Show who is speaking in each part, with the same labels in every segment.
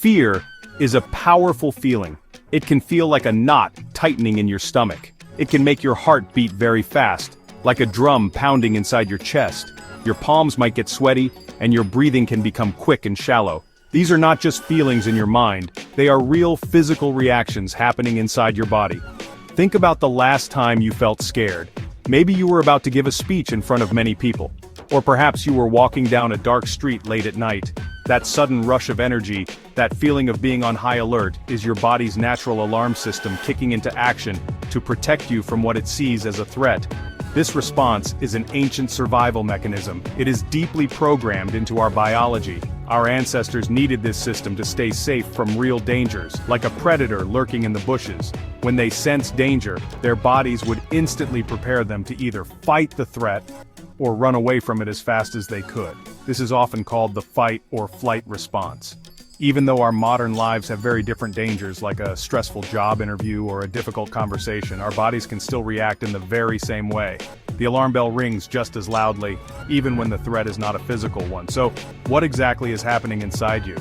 Speaker 1: Fear is a powerful feeling. It can feel like a knot tightening in your stomach. It can make your heart beat very fast, like a drum pounding inside your chest. Your palms might get sweaty, and your breathing can become quick and shallow. These are not just feelings in your mind, they are real physical reactions happening inside your body. Think about the last time you felt scared. Maybe you were about to give a speech in front of many people. Or perhaps you were walking down a dark street late at night. That sudden rush of energy, that feeling of being on high alert, is your body's natural alarm system kicking into action to protect you from what it sees as a threat. This response is an ancient survival mechanism. It is deeply programmed into our biology. Our ancestors needed this system to stay safe from real dangers, like a predator lurking in the bushes. When they sensed danger, their bodies would instantly prepare them to either fight the threat or run away from it as fast as they could. This is often called the fight or flight response. Even though our modern lives have very different dangers, like a stressful job interview or a difficult conversation, our bodies can still react in the very same way. The alarm bell rings just as loudly, even when the threat is not a physical one. So, what exactly is happening inside you?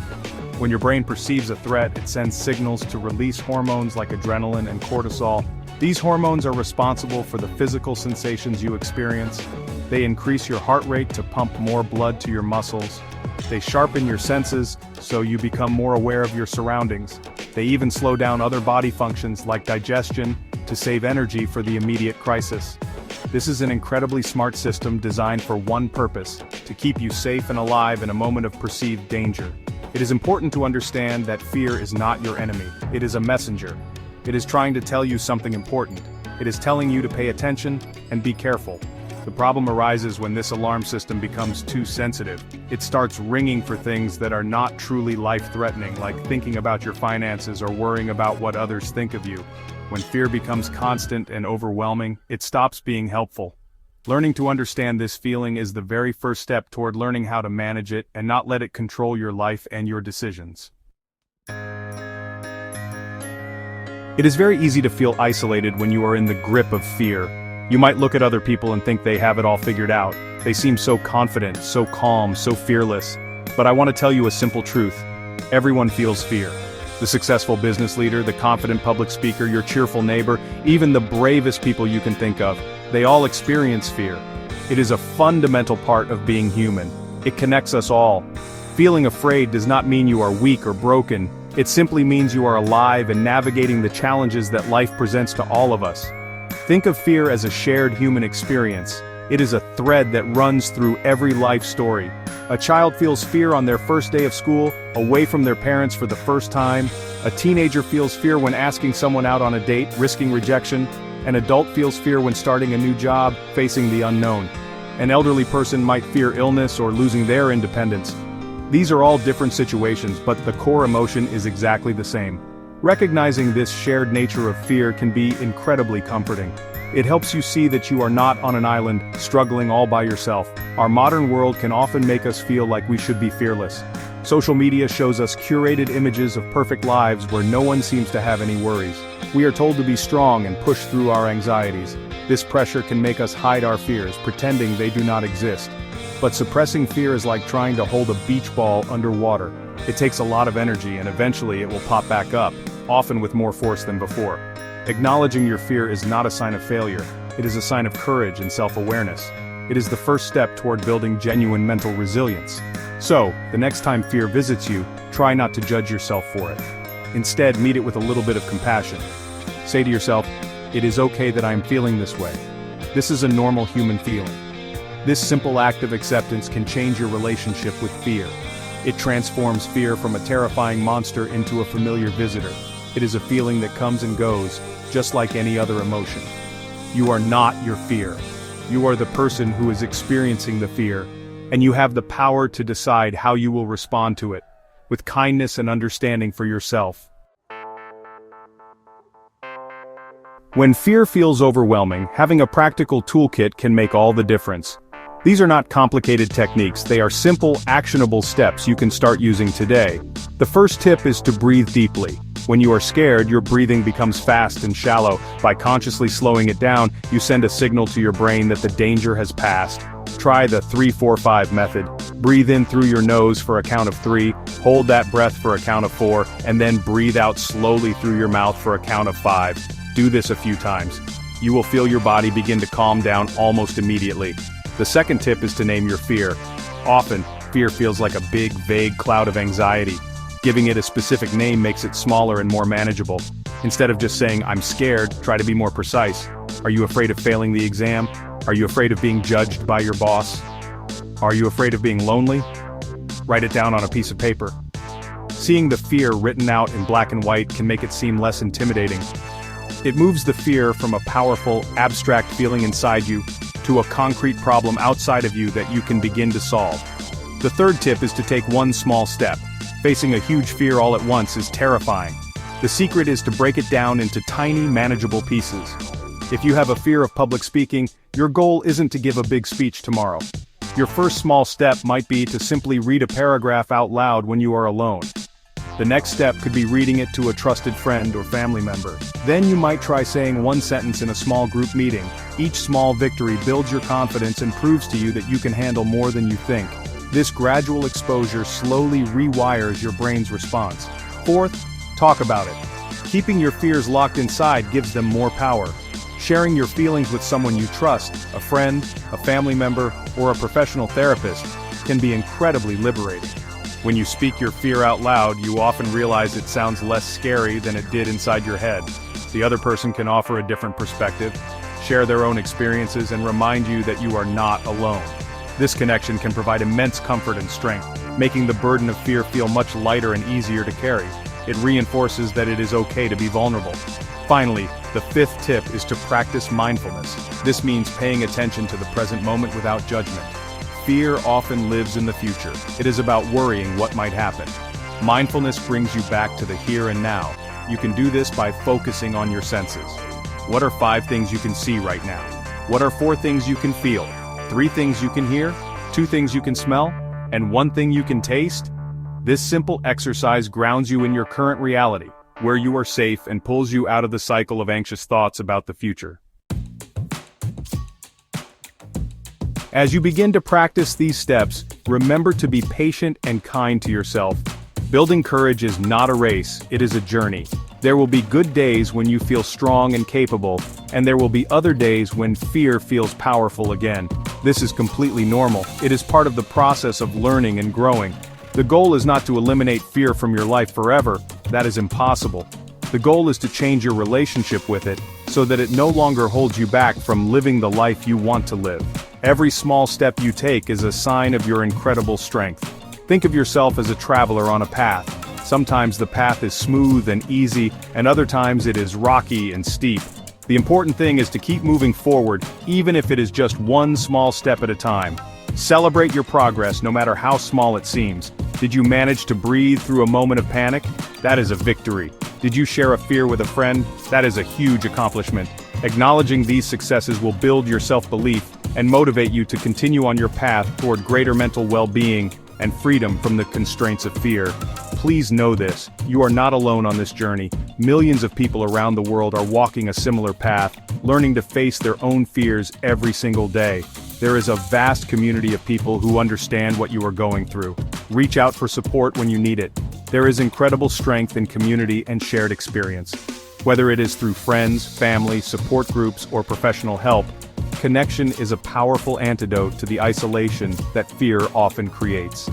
Speaker 1: When your brain perceives a threat, it sends signals to release hormones like adrenaline and cortisol. These hormones are responsible for the physical sensations you experience. They increase your heart rate to pump more blood to your muscles. They sharpen your senses, so you become more aware of your surroundings. They even slow down other body functions like digestion to save energy for the immediate crisis. This is an incredibly smart system designed for one purpose: to keep you safe and alive in a moment of perceived danger. It is important to understand that fear is not your enemy. It is a messenger. It is trying to tell you something important. It is telling you to pay attention and be careful. The problem arises when this alarm system becomes too sensitive. It starts ringing for things that are not truly life-threatening, like thinking about your finances or worrying about what others think of you. When fear becomes constant and overwhelming, it stops being helpful. Learning to understand this feeling is the very first step toward learning how to manage it and not let it control your life and your decisions. It is very easy to feel isolated when you are in the grip of fear. You might look at other people and think they have it all figured out. They seem so confident, so calm, so fearless. But I want to tell you a simple truth. Everyone feels fear. The successful business leader, the confident public speaker, your cheerful neighbor, even the bravest people you can think of, they all experience fear. It is a fundamental part of being human. It connects us all. Feeling afraid does not mean you are weak or broken. It simply means you are alive and navigating the challenges that life presents to all of us. Think of fear as a shared human experience. It is a thread that runs through every life story. A child feels fear on their first day of school, away from their parents for the first time. A teenager feels fear when asking someone out on a date, risking rejection. An adult feels fear when starting a new job, facing the unknown. An elderly person might fear illness or losing their independence. These are all different situations, but the core emotion is exactly the same. Recognizing this shared nature of fear can be incredibly comforting. It helps you see that you are not on an island, struggling all by yourself. Our modern world can often make us feel like we should be fearless. Social media shows us curated images of perfect lives where no one seems to have any worries. We are told to be strong and push through our anxieties. This pressure can make us hide our fears, pretending they do not exist. But suppressing fear is like trying to hold a beach ball underwater. It takes a lot of energy, and eventually it will pop back up, often with more force than before. Acknowledging your fear is not a sign of failure. It is a sign of courage and self-awareness. It is the first step toward building genuine mental resilience. So, the next time fear visits you, try not to judge yourself for it. Instead, meet it with a little bit of compassion. Say to yourself, "It is okay that I am feeling this way. This is a normal human feeling." This simple act of acceptance can change your relationship with fear. It transforms fear from a terrifying monster into a familiar visitor. It is a feeling that comes and goes, just like any other emotion. You are not your fear. You are the person who is experiencing the fear, and you have the power to decide how you will respond to it, with kindness and understanding for yourself. When fear feels overwhelming, having a practical toolkit can make all the difference. These are not complicated techniques, they are simple, actionable steps you can start using today. The first tip is to breathe deeply. When you are scared, your breathing becomes fast and shallow. By consciously slowing it down, you send a signal to your brain that the danger has passed. Try the 3-4-5 method. Breathe in through your nose for a count of 3, hold that breath for a count of 4, and then breathe out slowly through your mouth for a count of 5. Do this a few times. You will feel your body begin to calm down almost immediately. The second tip is to name your fear. Often, fear feels like a big, vague cloud of anxiety. Giving it a specific name makes it smaller and more manageable. Instead of just saying, "I'm scared," try to be more precise. Are you afraid of failing the exam? Are you afraid of being judged by your boss? Are you afraid of being lonely? Write it down on a piece of paper. Seeing the fear written out in black and white can make it seem less intimidating. It moves the fear from a powerful, abstract feeling inside you to a concrete problem outside of you that you can begin to solve. The third tip is to take one small step. Facing a huge fear all at once is terrifying. The secret is to break it down into tiny, manageable pieces. If you have a fear of public speaking, your goal isn't to give a big speech tomorrow. Your first small step might be to simply read a paragraph out loud when you are alone. The next step could be reading it to a trusted friend or family member. Then you might try saying one sentence in a small group meeting. Each small victory builds your confidence and proves to you that you can handle more than you think. This gradual exposure slowly rewires your brain's response. Fourth, talk about it. Keeping your fears locked inside gives them more power. Sharing your feelings with someone you trust, a friend, a family member, or a professional therapist, can be incredibly liberating. When you speak your fear out loud, you often realize it sounds less scary than it did inside your head. The other person can offer a different perspective, share their own experiences, and remind you that you are not alone. This connection can provide immense comfort and strength, making the burden of fear feel much lighter and easier to carry. It reinforces that it is okay to be vulnerable. Finally, the fifth tip is to practice mindfulness. This means paying attention to the present moment without judgment. Fear often lives in the future. It is about worrying what might happen. Mindfulness brings you back to the here and now. You can do this by focusing on your senses. What are 5 things you can see right now? What are 4 things you can feel? 3 things you can hear? 2 things you can smell? And 1 thing you can taste? This simple exercise grounds you in your current reality, where you are safe, and pulls you out of the cycle of anxious thoughts about the future. As you begin to practice these steps, remember to be patient and kind to yourself. Building courage is not a race, it is a journey. There will be good days when you feel strong and capable, and there will be other days when fear feels powerful again. This is completely normal. It is part of the process of learning and growing. The goal is not to eliminate fear from your life forever. That is impossible. The goal is to change your relationship with it, so that it no longer holds you back from living the life you want to live. Every small step you take is a sign of your incredible strength. Think of yourself as a traveler on a path. Sometimes the path is smooth and easy, and other times it is rocky and steep. The important thing is to keep moving forward, even if it is just one small step at a time. Celebrate your progress, no matter how small it seems. Did you manage to breathe through a moment of panic? That is a victory. Did you share a fear with a friend? That is a huge accomplishment. Acknowledging these successes will build your self-belief and motivate you to continue on your path toward greater mental well-being and freedom from the constraints of fear. Please know this, you are not alone on this journey. Millions of people around the world are walking a similar path, learning to face their own fears every single day. There is a vast community of people who understand what you are going through. Reach out for support when you need it. There is incredible strength in community and shared experience. Whether it is through friends, family, support groups, or professional help, connection is a powerful antidote to the isolation that fear often creates.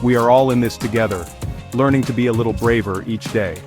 Speaker 1: We are all in this together, learning to be a little braver each day.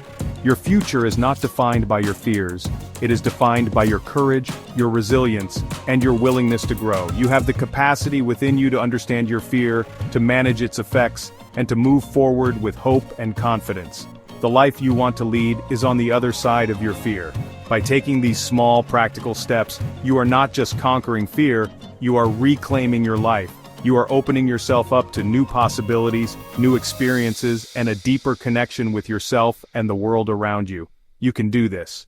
Speaker 1: Your future is not defined by your fears. It is defined by your courage, your resilience, and your willingness to grow. You have the capacity within you to understand your fear, to manage its effects, and to move forward with hope and confidence. The life you want to lead is on the other side of your fear. By taking these small, practical steps, you are not just conquering fear, you are reclaiming your life. You are opening yourself up to new possibilities, new experiences, and a deeper connection with yourself and the world around you. You can do this.